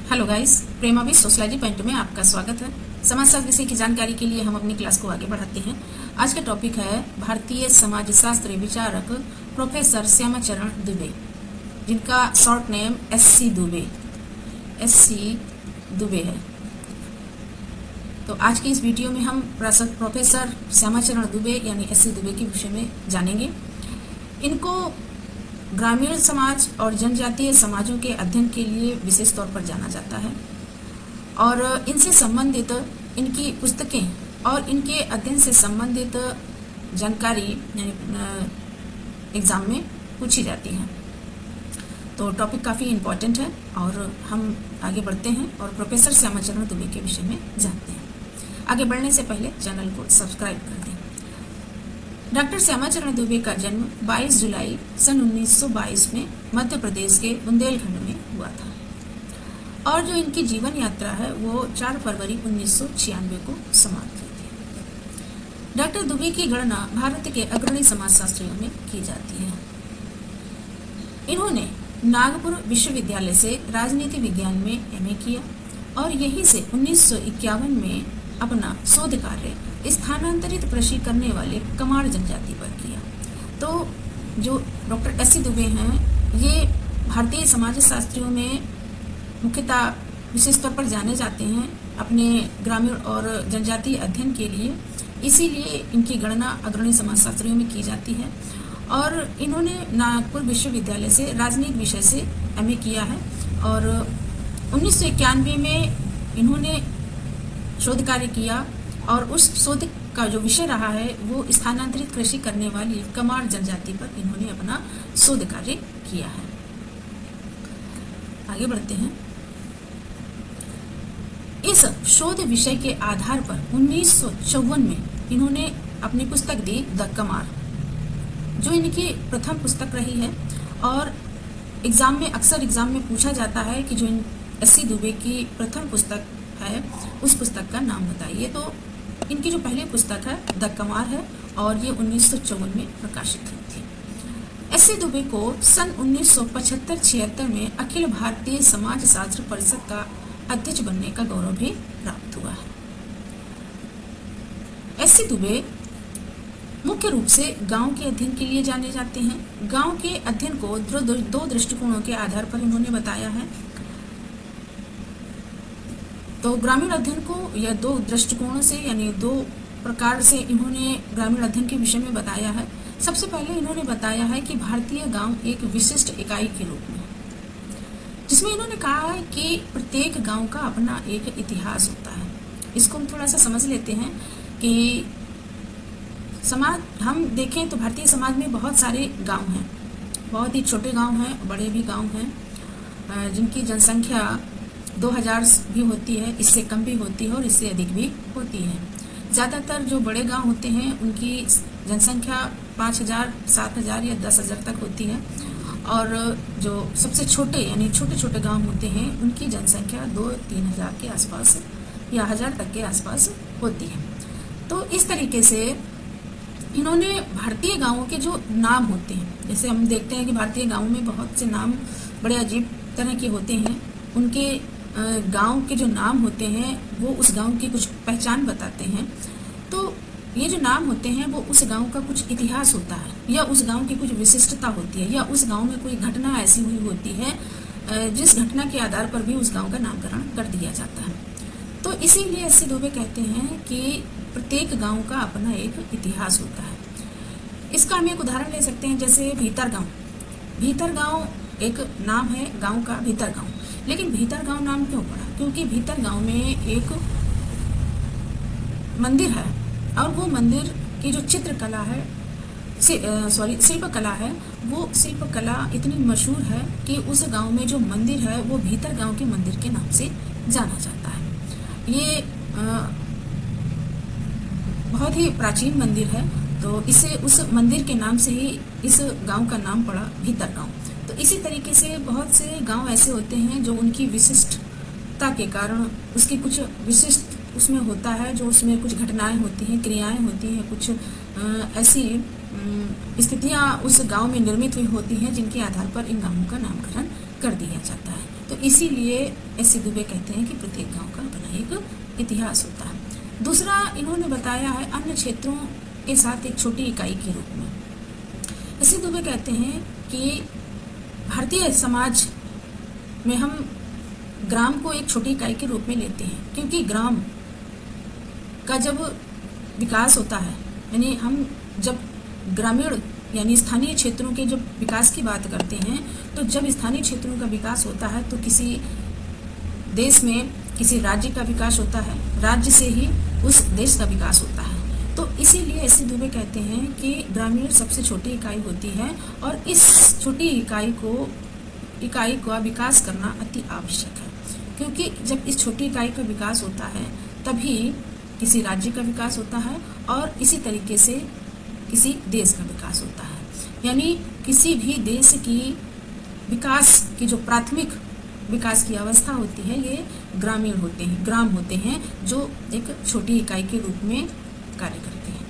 Hello guys, प्रेमा भी sociology point में आपका स्वागत है। समाजशास्त्र विषय की जानकारी के लिए हम अपनी क्लास को आगे बढ़ाते हैं। आज का टॉपिक है भारतीय समाजशास्त्र विचारक प्रोफेसर श्यामाचरण दुबे, जिनका शॉर्ट नेम एससी दुबे है। तो आज की इस वीडियो में हम प्रोफेसर श्यामाचरण दुबे यानी एससी दुबे के विषय में जानेंगे। इनको ग्रामीण समाज और जनजातीय समाजों के अध्ययन के लिए विशेष तौर पर जाना जाता है और इनसे संबंधित इनकी पुस्तकें और इनके अध्ययन से संबंधित जानकारी एग्जाम में पूछी जाती है। तो टॉपिक काफ़ी इम्पोर्टेंट है और हम आगे बढ़ते हैं और प्रोफेसर श्यामाचरण दुबे के विषय में जानते हैं। आगे बढ़ने से पहले चैनल को सब्सक्राइब कर दें। डॉक्टर श्यामाचरण दुबे का जन्म 22 जुलाई सन 1922 में मध्य प्रदेश के बुंदेलखंड में हुआ था और जो इनकी जीवन यात्रा है वो 4 फरवरी 1996 को समाप्त हुई थी। डॉक्टर दुबे की गणना भारत के अग्रणी समाजशास्त्रियों में की जाती है। इन्होंने नागपुर विश्वविद्यालय से राजनीति विज्ञान में एमए किया और यहीं से 1951 में अपना शोध कार्य स्थानांतरित कृषि करने वाले कमार जनजाति पर किया। तो जो डॉक्टर एससी दुबे हैं ये भारतीय समाजशास्त्रियों में मुख्यतः विशेष तौर पर जाने जाते हैं अपने ग्रामीण और जनजातीय अध्ययन के लिए, इसीलिए इनकी गणना अग्रणी समाजशास्त्रियों में की जाती है। और इन्होंने नागपुर विश्वविद्यालय से राजनीति विषय से एमए किया है और 1991 में इन्होंने शोध कार्य किया और उस शोध का जो विषय रहा है वो स्थानांतरित कृषि करने वाली कमार जनजाति पर इन्होंने अपना शोध कार्य किया है। आगे बढ़ते हैं। इस शोध विषय के आधार पर 1954 में इन्होंने अपनी पुस्तक दी द कमार, जो इनकी प्रथम पुस्तक रही है और अक्सर एग्जाम में पूछा जाता है कि जो एससी दुबे की प्रथम पुस्तक है उस पुस्तक का नाम बताइए। तो इनकी जो पहली पुस्तक है द कमार है और ये 1954 में प्रकाशित हुई थी। एससी दुबे को सन 1975-76 में अखिल भारतीय समाजशास्त्र परिषद का अध्यक्ष बनने का गौरव भी प्राप्त हुआ है। एससी दुबे मुख्य रूप से गांव के अध्ययन के लिए जाने जाते हैं। गांव के अध्ययन को दो दृष्टिकोणों के आधार पर इन्होंने बताया है। तो ग्रामीण अध्ययन को या दो दृष्टिकोणों से यानी 2 प्रकार से इन्होंने ग्रामीण अध्ययन के विषय में बताया है। सबसे पहले इन्होंने बताया है कि भारतीय गांव एक विशिष्ट इकाई के रूप में, जिसमें इन्होंने कहा है कि प्रत्येक गांव का अपना एक इतिहास होता है। इसको हम थोड़ा सा समझ लेते हैं कि समाज हम देखें तो भारतीय समाज में बहुत सारे गांव हैं, बहुत ही छोटे गांव हैं, बड़े भी गांव हैं, जिनकी जनसंख्या 2000 भी होती है, इससे कम भी होती है और इससे अधिक भी होती है। ज़्यादातर जो बड़े गांव होते हैं उनकी जनसंख्या 5000, 7000 या 10,000 तक होती है और जो सबसे छोटे यानी छोटे छोटे गांव होते हैं उनकी जनसंख्या 2-3 हज़ार के आसपास या 1000 तक के आसपास होती है। तो इस तरीके से इन्होंने भारतीय गाँवों के जो नाम होते हैं, जैसे हम देखते हैं कि भारतीय गाँवों में बहुत से नाम बड़े अजीब तरह के होते हैं, उनके गांव के जो नाम होते हैं वो उस गांव की कुछ पहचान बताते हैं। तो ये जो नाम होते हैं वो उस गांव का कुछ इतिहास होता है या उस गांव की कुछ विशिष्टता होती है या उस गांव में कोई घटना ऐसी हुई होती है जिस घटना के आधार पर भी उस गांव का नामकरण कर दिया जाता है। तो इसीलिए एससी दुबे कहते हैं कि प्रत्येक गाँव का अपना एक इतिहास होता है। इसका हम एक उदाहरण ले सकते हैं, जैसे भीतर गाँव एक नाम है गाँव का, भीतर गाँव। लेकिन भीतर गांव नाम क्यों पड़ा? क्योंकि भीतर गांव में एक मंदिर है और वो मंदिर की जो चित्रकला है शिल्पकला है, वो शिल्पकला इतनी मशहूर है कि उस गांव में जो मंदिर है वो भीतर गांव के मंदिर के नाम से जाना जाता है। ये बहुत ही प्राचीन मंदिर है, तो इसे उस मंदिर के नाम से ही इस गांव का नाम पड़ा भीतर गांव। तो इसी तरीके से बहुत से गांव ऐसे होते हैं जो उनकी विशिष्टता के कारण उसकी कुछ विशिष्ट उसमें होता है, जो उसमें कुछ घटनाएं होती हैं, क्रियाएं होती हैं, कुछ ऐसी स्थितियां उस गांव में निर्मित हुई होती हैं जिनके आधार पर इन गांवों का नामकरण कर दिया जाता है। तो इसीलिए एस.सी. दुबे कहते हैं कि प्रत्येक गांव का अपना एक इतिहास होता है। दूसरा इन्होंने बताया है अन्य क्षेत्रों के साथ एक छोटी इकाई के रूप में। एस.सी. दुबे कहते हैं कि भारतीय समाज में हम ग्राम को एक छोटी इकाई के रूप में लेते हैं, क्योंकि ग्राम का जब विकास होता है, यानी हम जब ग्रामीण यानी स्थानीय क्षेत्रों के जब विकास की बात करते हैं, तो जब स्थानीय क्षेत्रों का विकास होता है तो किसी देश में किसी राज्य का विकास होता है, राज्य से ही उस देश का विकास होता है। तो इसीलिए एस.सी. दुबे कहते हैं कि ग्रामीण सबसे छोटी इकाई होती है और इस छोटी इकाई का विकास करना अति आवश्यक है, क्योंकि जब इस छोटी इकाई का विकास होता है तभी किसी राज्य का विकास होता है और इसी तरीके से किसी देश का विकास होता है। यानी किसी भी देश की विकास की जो प्राथमिक विकास की अवस्था होती है ये ग्रामीण होते हैं, ग्राम होते हैं, जो एक छोटी इकाई के रूप में कार्य करते हैं।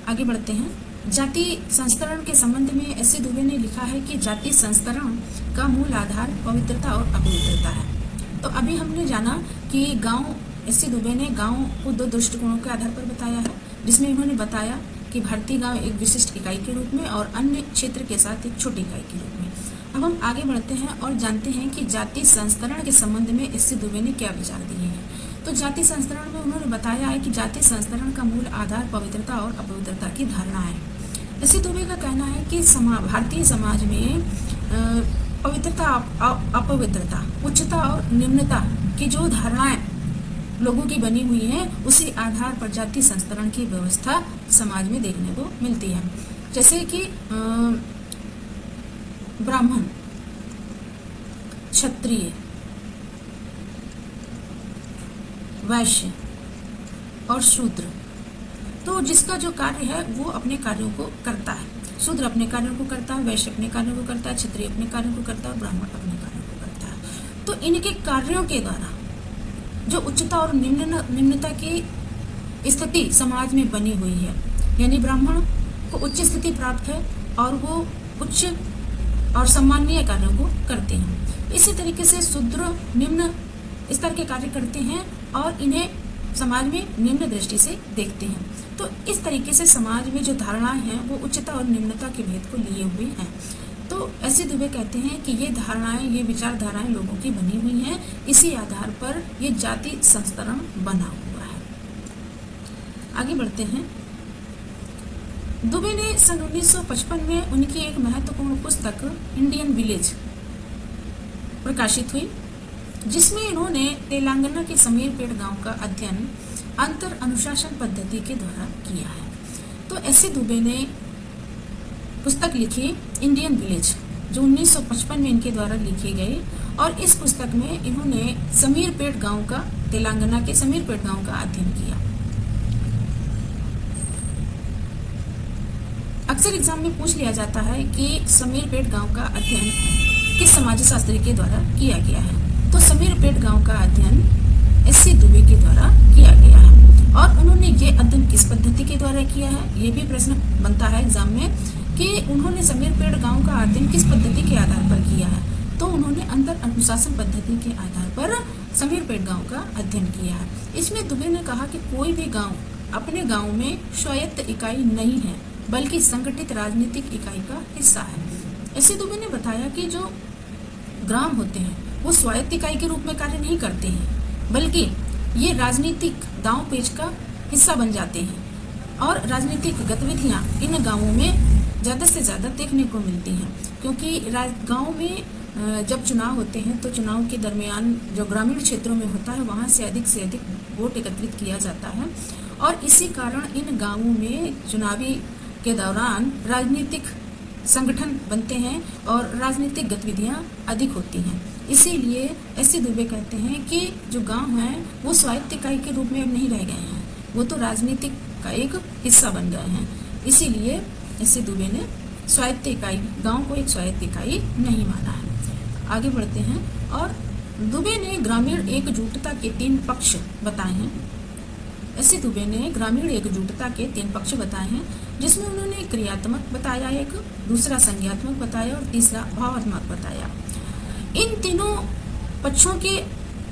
आगे बढ़ते हैं। जाति संस्करण के संबंध में एस.सी. दुबे ने लिखा है कि जाति संस्करण का मूल आधार पवित्रता और अपवित्रता है। तो अभी हमने जाना कि गांव, एस.सी. दुबे ने गांव को दो दृष्टिकोणों के आधार पर बताया है, जिसमें उन्होंने बताया कि भारतीय गांव एक विशिष्ट इकाई के रूप में और अन्य क्षेत्र के साथ एक छोटी इकाई के रूप में। अब हम आगे बढ़ते हैं और जानते हैं कि जाति संस्करण के संबंध में एस.सी. दुबे ने क्या विचार दिए हैं। तो जाति संस्करण में उन्होंने बताया है कि जाति संस्करण का मूल आधार पवित्रता और अपवित्रता की धारणा है। एस.सी. दुबे का कहना है कि भारतीय समाज में पवित्रता, अपवित्रता, उच्चता और निम्नता की जो धारणाएं लोगों की बनी हुई है, उसी आधार पर जाति संस्करण की व्यवस्था समाज में देखने को मिलती है। जैसे कि ब्राह्मण, क्षत्रिय, वैश्य और शूद्र, तो जिसका जो कार्य है वो अपने कार्यों को करता है। शूद्र अपने कार्यों को करता है, वैश्य अपने कार्यों को करता है, क्षत्रिय अपने कार्यों को करता है और ब्राह्मण अपने कार्यों को करता है। तो इनके कार्यों के द्वारा जो उच्चता और निम्नता की स्थिति समाज में बनी हुई है, यानी ब्राह्मण को उच्च स्थिति प्राप्त है और वो उच्च और सम्माननीय कार्यों को करते हैं। इसी तरीके से शूद्र निम्न स्तर के कार्य करते हैं और इन्हें समाज में निम्न दृष्टि से देखते हैं। तो इस तरीके से समाज में जो धारणाएं हैं वो उच्चता और निम्नता के भेद को लिए हुए हैं। तो एस.सी. दुबे कहते हैं कि ये धारणाएं, ये विचारधाराएं लोगों की बनी हुई हैं, इसी आधार पर ये जाति संस्करण बना हुआ है। आगे बढ़ते हैं। दुबे ने सन 1955 में उनकी एक महत्वपूर्ण पुस्तक इंडियन विलेज प्रकाशित हुई, जिसमें इन्होंने तेलंगाना के समीरपेट गांव का अध्ययन अंतर अनुशासन पद्धति के द्वारा किया है। तो एस.सी. दुबे ने पुस्तक लिखी इंडियन विलेज, जो 1955 में इनके द्वारा लिखी गई, और इस पुस्तक में इन्होंने समीरपेट गांव का, तेलंगाना के समीरपेट गांव का अध्ययन किया। अक्सर एग्जाम में पूछ लिया जाता है कि समीरपेट गांव का अध्ययन किस समाजशास्त्री के द्वारा किया गया है। तो समीरपेट गांव का अध्ययन एस.सी. दुबे के द्वारा किया गया है। और उन्होंने ये अध्ययन किस पद्धति के द्वारा किया है, ये भी प्रश्न बनता है एग्जाम में कि उन्होंने समीरपेट गांव का अध्ययन किस पद्धति के आधार पर किया है। तो उन्होंने अंतर अनुशासन पद्धति के आधार पर समीरपेट गांव का अध्ययन किया है। इसमें दुबे ने कहा कि कोई भी गांव अपने गांव में स्वायत्त इकाई नहीं है, बल्कि संगठित राजनीतिक इकाई का हिस्सा है। एस.सी. दुबे ने बताया कि जो ग्राम होते हैं वो स्वायत्त इकाई के रूप में कार्य नहीं करते हैं, बल्कि ये राजनीतिक दांव पेच का हिस्सा बन जाते हैं और राजनीतिक गतिविधियां इन गांवों में ज़्यादा से ज़्यादा देखने को मिलती हैं, क्योंकि गांव में जब चुनाव होते हैं तो चुनाव के दरमियान जो ग्रामीण क्षेत्रों में होता है वहाँ से अधिक वोट एकत्रित किया जाता है और इसी कारण इन गांवों में चुनावी के दौरान राजनीतिक संगठन बनते हैं और राजनीतिक गतिविधियां अधिक होती हैं। इसीलिए एस.सी. दुबे कहते हैं कि जो गांव हैं वो स्वायत्त इकाई के रूप में अब नहीं रह गए हैं, वो तो राजनीतिक का एक हिस्सा बन गए हैं। इसीलिए एस.सी. दुबे ने स्वायत्त इकाई, गांव को एक स्वायत्त इकाई नहीं माना है। आगे बढ़ते हैं और दुबे ने ग्रामीण एकजुटता के 3 पक्ष बताए हैं। एस.सी. दुबे ने ग्रामीण एकजुटता के 3 पक्ष बताए हैं, जिसमें उन्होंने क्रियात्मक बताया एक, दूसरा संज्ञात्मक बताया और तीसरा भावात्मक बताया। इन तीनों पक्षों के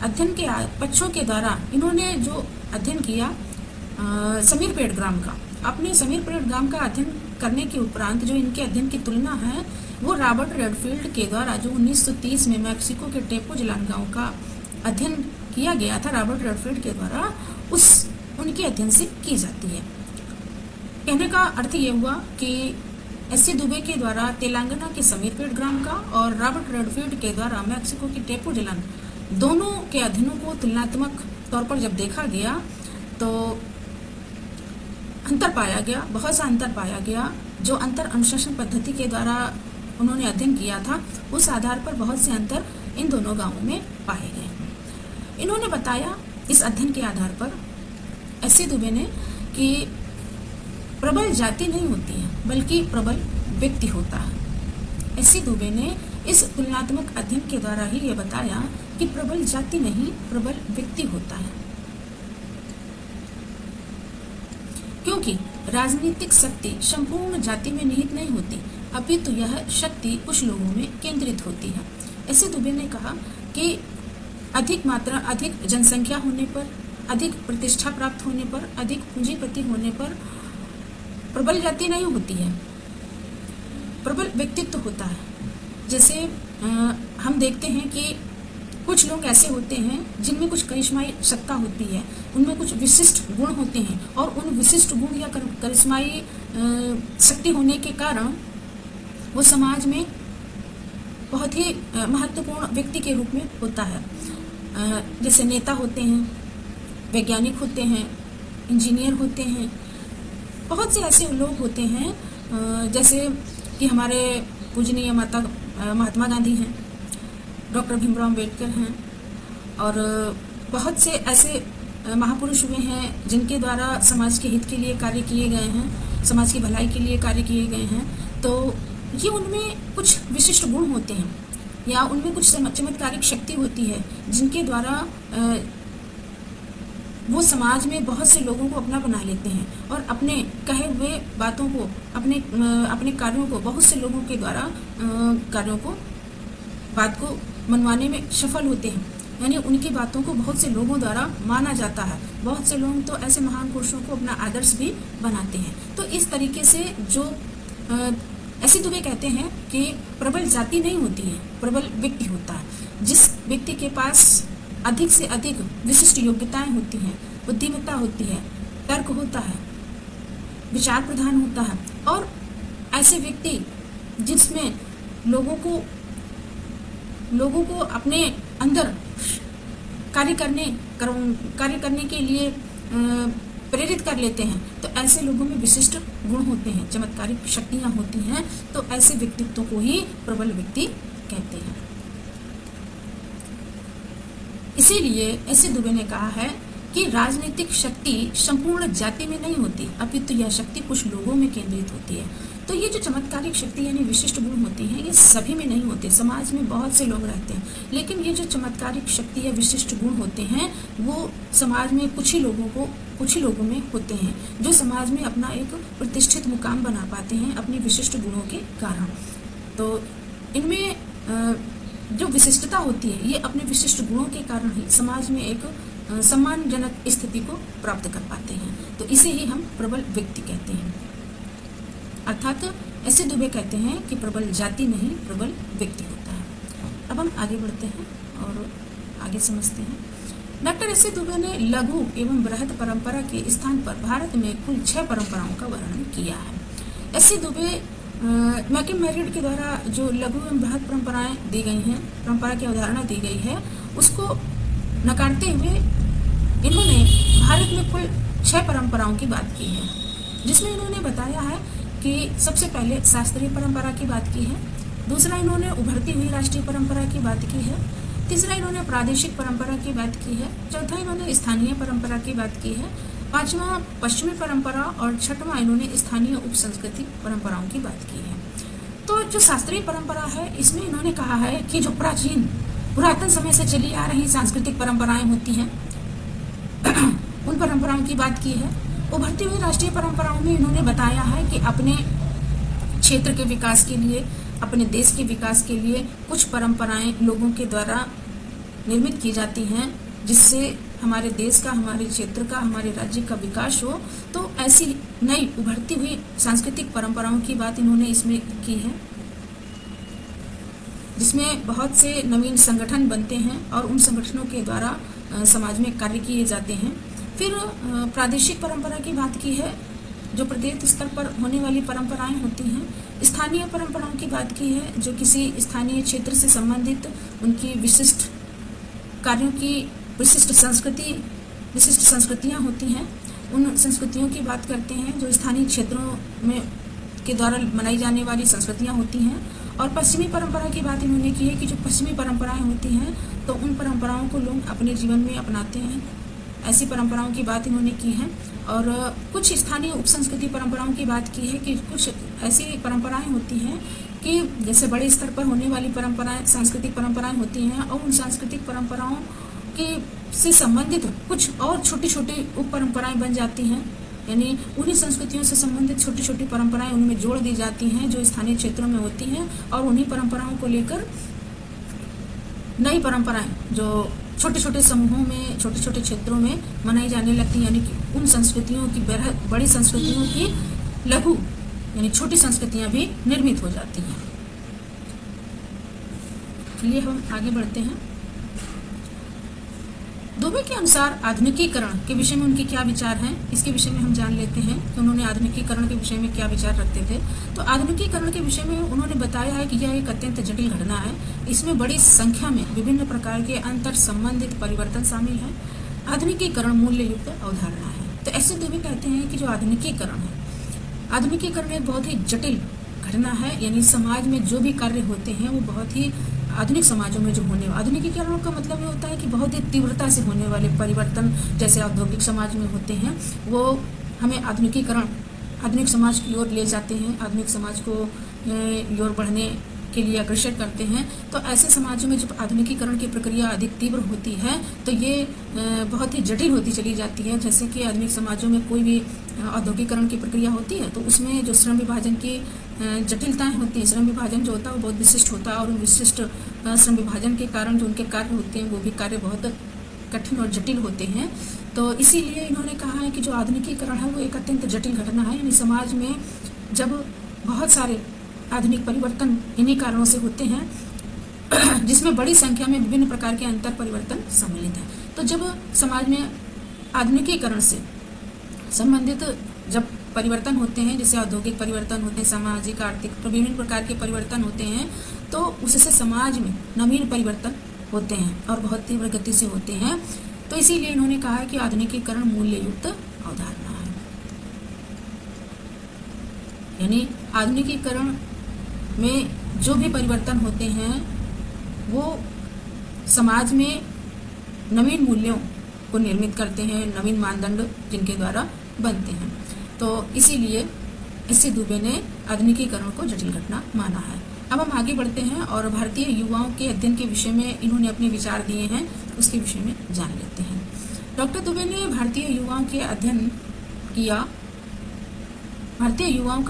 अध्ययन के पक्षों के द्वारा इन्होंने जो अध्ययन किया समीरपेट ग्राम का, अपने समीरपेट ग्राम का अध्ययन करने के उपरांत जो इनके अध्ययन की तुलना है वो रॉबर्ट रेडफील्ड के द्वारा जो 1930 में मैक्सिको के टेपोजलान गांव का अध्ययन किया गया था रॉबर्ट रेडफील्ड के द्वारा, उनके अध्ययन से की जाती है। कहने का अर्थ ये हुआ कि एस.सी. दुबे के द्वारा तेलंगाना के समीरपेट ग्राम का और रॉबर्ट रेडफील्ड के द्वारा मैक्सिको की टेपोजलान दोनों के अध्ययनों को तुलनात्मक तौर पर जब देखा गया तो अंतर पाया गया, बहुत सा अंतर पाया गया। जो अंतर अनुशासन पद्धति के द्वारा उन्होंने अध्ययन किया था उस आधार पर बहुत से अंतर इन दोनों गांवों में पाए गए। इन्होंने बताया इस अध्ययन के आधार पर एस.सी. दुबे ने कि प्रबल जाति नहीं होती है बल्कि प्रबल व्यक्ति होता है। एस.सी. दुबे ने इस तुलनात्मक अध्ययन के द्वारा ही ये बताया कि प्रबल जाति नहीं प्रबल व्यक्ति होता है, क्योंकि राजनीतिक शक्ति संपूर्ण जाति में निहित नहीं होती, अपितु यह शक्ति कुछ लोगों में केंद्रित होती है। एस.सी. दुबे ने कहा कि अधिक जनसंख्या होने पर, अधिक प्रतिष्ठा प्राप्त होने पर, अधिक पूंजीपति होने पर प्रबल जाति नहीं होती है, प्रबल व्यक्तित्व होता है। जैसे हम देखते हैं कि कुछ लोग ऐसे होते हैं जिनमें कुछ करिश्माई सत्ता होती है, उनमें कुछ विशिष्ट गुण होते हैं और उन विशिष्ट गुण या करिश्माई शक्ति होने के कारण वो समाज में बहुत ही महत्वपूर्ण व्यक्ति के रूप में होता है। जैसे नेता होते हैं, वैज्ञानिक होते हैं, इंजीनियर होते हैं, बहुत से ऐसे लोग होते हैं जैसे कि हमारे पूजनीय महात्मा गांधी हैं, डॉक्टर भीमराव अम्बेडकर हैं और बहुत से ऐसे महापुरुष हुए हैं जिनके द्वारा समाज के हित के लिए कार्य किए गए हैं, समाज की भलाई के लिए कार्य किए गए हैं। तो ये उनमें कुछ विशिष्ट गुण होते हैं या उनमें कुछ चमत्कारिक शक्ति होती है जिनके द्वारा वो समाज में बहुत से लोगों को अपना बना लेते हैं और अपने कहे हुए बातों को, अपने कार्यों को बहुत से लोगों के द्वारा बात को मनवाने में सफल होते हैं। यानी उनकी बातों को बहुत से लोगों द्वारा माना जाता है। बहुत से लोग तो ऐसे महान पुरुषों को अपना आदर्श भी बनाते हैं। तो इस तरीके से जो एस.सी. दुबे कहते हैं कि प्रबल जाति नहीं होती है, प्रबल व्यक्ति होता है। जिस व्यक्ति के पास अधिक से अधिक विशिष्ट योग्यताएं होती हैं, बुद्धिमत्ता होती है, तर्क होता है, विचार प्रधान होता है और ऐसे व्यक्ति जिसमें लोगों को अपने अंदर कार्य करने के लिए प्रेरित कर लेते हैं, तो ऐसे लोगों में विशिष्ट गुण होते हैं, चमत्कारिक शक्तियां होती हैं। तो ऐसे व्यक्तित्व को ही प्रबल व्यक्ति कहते हैं। इसीलिए एस.सी. दुबे ने कहा है कि राजनीतिक शक्ति संपूर्ण जाति में नहीं होती, अपितु यह शक्ति कुछ लोगों में केंद्रित होती है। तो ये जो चमत्कारिक शक्ति यानी विशिष्ट गुण होती हैं, ये सभी में नहीं होते। समाज में बहुत से लोग रहते हैं, लेकिन ये जो चमत्कारिक शक्ति या विशिष्ट गुण होते हैं वो समाज में कुछ ही लोगों में होते हैं, जो समाज में अपना एक प्रतिष्ठित मुकाम बना पाते हैं अपने विशिष्ट गुणों के कारण। तो इनमें जो विशिष्टता होती है, ये अपने विशिष्ट गुणों के कारण ही समाज में एक सम्मानजनक स्थिति को प्राप्त कर पाते हैं। तो इसे ही हम प्रबल व्यक्ति कहते हैं। अर्थात एस.सी. दुबे कहते हैं कि प्रबल जाति नहीं प्रबल व्यक्ति होता है। अब हम आगे बढ़ते हैं और आगे समझते हैं। Doctor SC. दुबे ने लघु एवं बृहद परंपरा के स्थान पर भारत में कुल 6 परंपराओं का वर्णन किया है। एस.सी. दुबे मैकिम मेरिट के द्वारा जो लघु एवं बृहद परंपराएं दी गई हैं, परंपरा की अवधारणा दी गई है, उसको नकारते हुए इन्होंने भारत में कुल 6 परंपराओं की बात की है, जिसमें इन्होंने बताया है कि सबसे पहले शास्त्रीय परंपरा की बात की है, दूसरा इन्होंने उभरती हुई राष्ट्रीय परंपरा की बात की है, तीसरा इन्होंने प्रादेशिक परंपरा की बात की है, चौथा इन्होंने स्थानीय परंपरा की बात की है, पांचवा पश्चिमी परंपरा और छठवां इन्होंने स्थानीय उप सांस्कृतिक परंपराओं की बात की है। तो जो शास्त्रीय परंपरा है, इसमें इन्होंने कहा है कि जो पुरातन समय से चली आ रही सांस्कृतिक परंपराएं होती हैं उन परंपराओं की बात की है। उभरती हुई राष्ट्रीय परंपराओं में इन्होंने बताया है कि अपने क्षेत्र के विकास के लिए, अपने देश के विकास के लिए कुछ परंपराएं लोगों के द्वारा निर्मित की जाती हैं, जिससे हमारे देश का, हमारे क्षेत्र का, हमारे राज्य का विकास हो। तो ऐसी नई उभरती हुई सांस्कृतिक परंपराओं की बात इन्होंने इसमें की है, जिसमें बहुत से नवीन संगठन बनते हैं और उन संगठनों के द्वारा समाज में कार्य किए जाते हैं। फिर प्रादेशिक परंपरा की बात की है, जो प्रदेश स्तर पर होने वाली परंपराएं होती हैं। स्थानीय परंपराओं की बात की है, जो किसी स्थानीय क्षेत्र से संबंधित उनकी विशिष्ट कार्यों की विशिष्ट संस्कृतियां होती हैं। उन संस्कृतियों की बात करते हैं जो स्थानीय क्षेत्रों में के द्वारा मनाई जाने वाली संस्कृतियां होती हैं। और पश्चिमी परंपरा की बात इन्होंने की है कि जो पश्चिमी परंपराएं होती हैं तो उन परंपराओं को लोग अपने जीवन में अपनाते हैं, ऐसी परंपराओं की बात इन्होंने की है। और कुछ स्थानीय उपसंस्कृति परंपराओं की बात की है कि कुछ ऐसी परंपराएं होती हैं कि जैसे बड़े स्तर पर होने वाली परंपराएं, सांस्कृतिक परंपराएं होती हैं, और उन सांस्कृतिक परंपराओं के से संबंधित कुछ और छोटी छोटी उप परंपराएं बन जाती हैं, यानी उन्हीं संस्कृतियों से संबंधित छोटी छोटी परंपराएं उनमें जोड़ दी जाती हैं जो स्थानीय क्षेत्रों में होती हैं, और उन्हीं परंपराओं को लेकर नई परंपराएं जो छोटे छोटे समूहों में, छोटे छोटे क्षेत्रों में मनाई जाने लगती हैं, यानी कि उन संस्कृतियों की बड़ी संस्कृतियों की लघु यानी छोटी संस्कृतियां भी निर्मित हो जाती हैं। चलिए हम आगे बढ़ते हैं। दुबे के अनुसार आधुनिकीकरण के विषय में उनके क्या विचार हैं, इसके विषय में हम जान लेते हैं कि उन्होंने आधुनिकीकरण के विषय में क्या विचार रखते थे। तो आधुनिकीकरण के विषय में उन्होंने बताया है कि यह एक अत्यंत जटिल घटना है। इसमें बड़ी संख्या में विभिन्न प्रकार के अंतर संबंधित परिवर्तन शामिल है। आधुनिकीकरण मूल्य युक्त अवधारणा है। तो ऐसे दुबे कहते हैं कि जो आधुनिकीकरण है, आधुनिकीकरण एक बहुत ही जटिल घटना है, यानी समाज में जो भी कार्य होते हैं वो बहुत ही आधुनिक समाजों में जो होने, आधुनिकीकरण का मतलब ये होता है कि बहुत ही तीव्रता से होने वाले परिवर्तन जैसे औद्योगिक समाज में होते हैं, वो हमें आधुनिक समाज की ओर ले जाते हैं, आधुनिक समाज को ओर बढ़ने के लिए अग्रसर करते हैं। तो ऐसे समाजों में जब आधुनिकीकरण की प्रक्रिया अधिक तीव्र होती है तो ये बहुत ही जटिल होती चली जाती है। जैसे कि आधुनिक समाजों में कोई भी औद्योगिकरण की प्रक्रिया होती है तो उसमें जो श्रम विभाजन की जटिलताएं होती हैं, श्रम विभाजन जो होता है वो बहुत विशिष्ट होता है, और उन विशिष्ट श्रम विभाजन के कारण जो उनके कार्य होते हैं वो भी कार्य बहुत कठिन और जटिल होते हैं। तो इसीलिए इन्होंने कहा है कि जो आधुनिकीकरण है वो एक अत्यंत जटिल घटना है, यानी समाज में जब बहुत सारे आधुनिक परिवर्तन इन्हीं कारणों से होते हैं जिसमें बड़ी संख्या में विभिन्न प्रकार के अंतर परिवर्तन सम्मिलित हैं। तो जब समाज में आधुनिकीकरण से संबंधित जब परिवर्तन होते हैं, जैसे औद्योगिक परिवर्तन होते हैं, सामाजिक, आर्थिक, तो विभिन्न प्रकार के परिवर्तन होते हैं, तो उससे समाज में नवीन परिवर्तन होते हैं और बहुत तीव्र गति से होते हैं। तो इसीलिए इन्होंने कहा है कि आधुनिकीकरण मूल्य युक्त अवधारणा है, यानी आधुनिकीकरण में जो भी परिवर्तन होते हैं वो समाज में नवीन मूल्यों को निर्मित करते हैं, नवीन मानदंड जिनके द्वारा बनते हैं। तो इसीलिए इससे दुबे ने आधुनिकीकरण को जटिल घटना माना है। अब हम आगे बढ़ते हैं और भारतीय युवाओं के अध्ययन के विषय में इन्होंने अपने विचार दिए हैं, उसके विषय में जान लेते हैं। डॉक्टर दुबे ने भारतीय युवाओं का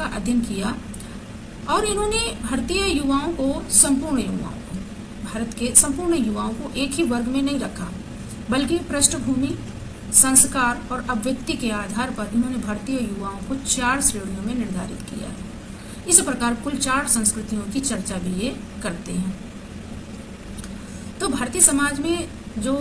अध्ययन किया और इन्होंने भारतीय युवाओं को, भारत के संपूर्ण युवाओं को एक ही वर्ग में नहीं रखा, बल्कि पृष्ठभूमि, संस्कार और अभिव्यक्ति के आधार पर इन्होंने भारतीय युवाओं को 4 श्रेणियों में निर्धारित किया है। इस प्रकार कुल 4 संस्कृतियों की चर्चा भी ये करते हैं। तो भारतीय समाज में जो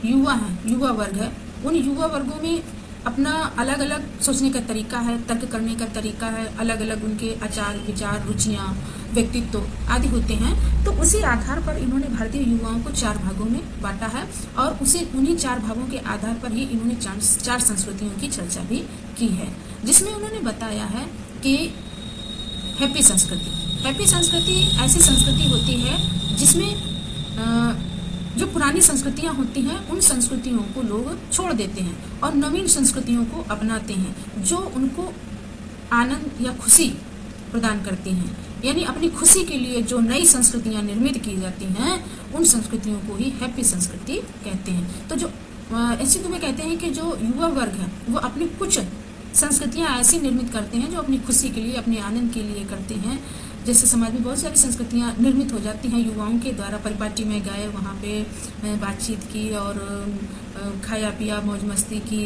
युवा वर्ग है, उन युवा वर्गों में अपना अलग अलग सोचने का तरीका है, तर्क करने का तरीका है, अलग अलग उनके आचार विचार, रुचियाँ, व्यक्तित्व आदि होते हैं। तो उसी आधार पर इन्होंने भारतीय युवाओं को 4 भागों में बांटा है और उन्हीं 4 भागों के आधार पर ही इन्होंने 4 संस्कृतियों की चर्चा भी की है, जिसमें उन्होंने बताया है कि हैप्पी संस्कृति ऐसी संस्कृति होती है जिसमें जो पुरानी संस्कृतियां होती हैं उन संस्कृतियों को लोग छोड़ देते हैं और नवीन संस्कृतियों को अपनाते हैं जो उनको आनंद या खुशी प्रदान करती हैं। यानी अपनी खुशी के लिए जो नई संस्कृतियां निर्मित की जाती हैं उन संस्कृतियों को ही हैप्पी संस्कृति कहते हैं। तो जो ऐसे तुम्हें कहते हैं कि जो युवा वर्ग है वो अपनी कुछ संस्कृतियां ऐसी निर्मित करते हैं जो अपनी खुशी के लिए, अपने आनंद के लिए करते हैं, जैसे समाज में बहुत सारी संस्कृतियाँ निर्मित हो जाती हैं युवाओं के द्वारा। परिपाटी में गए, वहाँ पे बातचीत की और खाया पिया, मौज मस्ती की,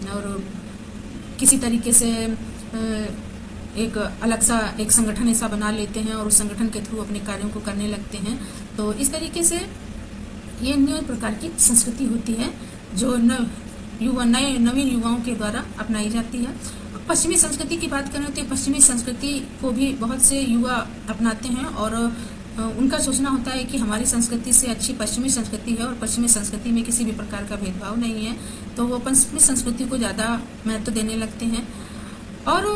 और किसी तरीके से एक अलग सा एक संगठन ऐसा बना लेते हैं और उस संगठन के थ्रू अपने कार्यों को करने लगते हैं। तो इस तरीके से ये नए प्रकार की संस्कृति होती है जो नवीन युवाओं के द्वारा अपनाई जाती है। पश्चिमी संस्कृति की बात करें तो पश्चिमी संस्कृति को भी बहुत से युवा अपनाते हैं और उनका सोचना होता है कि हमारी संस्कृति से अच्छी पश्चिमी संस्कृति है और पश्चिमी संस्कृति में किसी भी प्रकार का भेदभाव नहीं है, तो वो पश्चिमी संस्कृति को ज़्यादा महत्व देने लगते हैं। और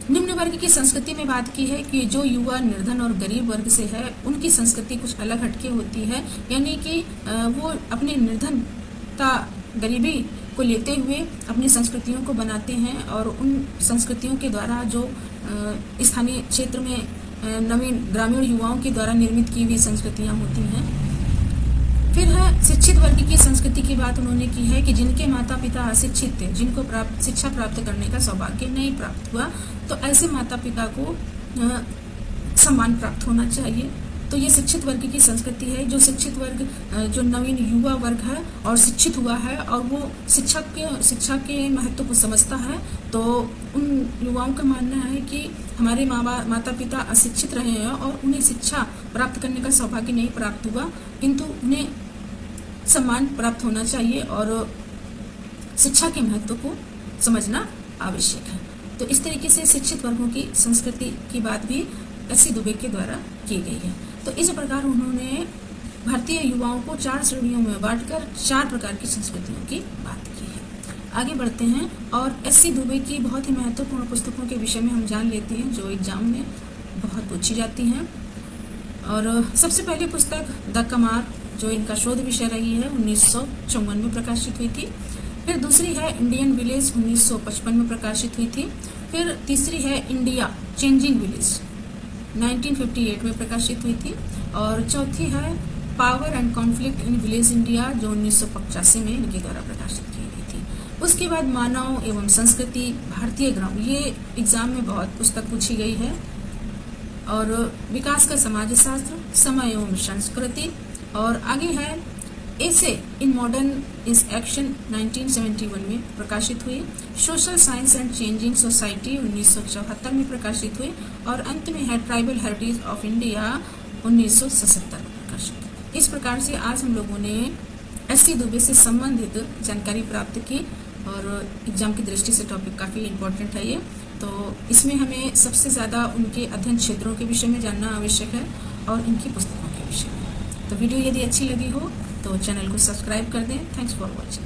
निम्न वर्ग की संस्कृति में बात की है कि जो युवा निर्धन और गरीब वर्ग से है उनकी संस्कृति कुछ अलग हटके होती है, यानी कि वो अपनी निर्धनता, गरीबी को लेते हुए अपनी संस्कृतियों को बनाते हैं और उन संस्कृतियों के द्वारा जो स्थानीय क्षेत्र में नवीन ग्रामीण युवाओं के द्वारा निर्मित की हुई संस्कृतियां होती हैं। फिर है शिक्षित वर्ग की संस्कृति की बात उन्होंने की है कि जिनके माता पिता अशिक्षित थे, जिनको शिक्षा प्राप्त करने का सौभाग्य नहीं प्राप्त हुआ, तो ऐसे माता पिता को सम्मान प्राप्त होना चाहिए। तो ये शिक्षित वर्ग की संस्कृति है। जो शिक्षित वर्ग, जो नवीन युवा वर्ग है और शिक्षित हुआ है और वो शिक्षा के महत्व को समझता है, तो उन युवाओं का मानना है कि हमारे माता पिता अशिक्षित रहे हैं और उन्हें शिक्षा प्राप्त करने का सौभाग्य नहीं प्राप्त हुआ, किंतु उन्हें सम्मान प्राप्त होना चाहिए और शिक्षा के महत्व को समझना आवश्यक है। तो इस तरीके से शिक्षित वर्गों की संस्कृति की बात भी एस.सी. दुबे के द्वारा की गई है। तो इस प्रकार उन्होंने भारतीय युवाओं को 4 श्रेणियों में बांटकर 4 प्रकार की संस्कृतियों की बात की है। आगे बढ़ते हैं और एस.सी. दुबे की बहुत ही महत्वपूर्ण पुस्तकों के विषय में हम जान लेते हैं जो एग्जाम में बहुत पूछी जाती हैं। और सबसे पहली पुस्तक द कमार, जो इनका शोध विषय रही है, 1954 में प्रकाशित हुई थी। फिर दूसरी है इंडियन विलेज, 1955 में प्रकाशित हुई थी। फिर तीसरी है इंडिया चेंजिंग विलेज, 1958 में प्रकाशित हुई थी। और चौथी है power and conflict in village India, जो 1985 में इनके द्वारा प्रकाशित की गई थी। उसके बाद मानव एवं संस्कृति, भारतीय ग्राम, ये एग्जाम में बहुत पुस्तक पूछी गई है। और विकास का समाजशास्त्र, समय एवं संस्कृति। और आगे है ऐसे इन मॉडर्न इज एक्शन, 1971 में प्रकाशित हुई। Social science and changing society, 1974 में प्रकाशित हुई। और अंत में है ट्राइबल हेरिटेज ऑफ इंडिया, 1977 में प्रकाशित। इस प्रकार से आज हम लोगों ने एस.सी. दुबे से संबंधित जानकारी प्राप्त की और एग्जाम की दृष्टि से टॉपिक काफ़ी इम्पोर्टेंट है ये। तो इसमें हमें सबसे ज़्यादा उनके अध्ययन क्षेत्रों के विषय में जानना आवश्यक है और इनकी पुस्तकों के विषय में। तो वीडियो यदि अच्छी लगी हो तो चैनल को सब्सक्राइब कर दें। Thanks for watching.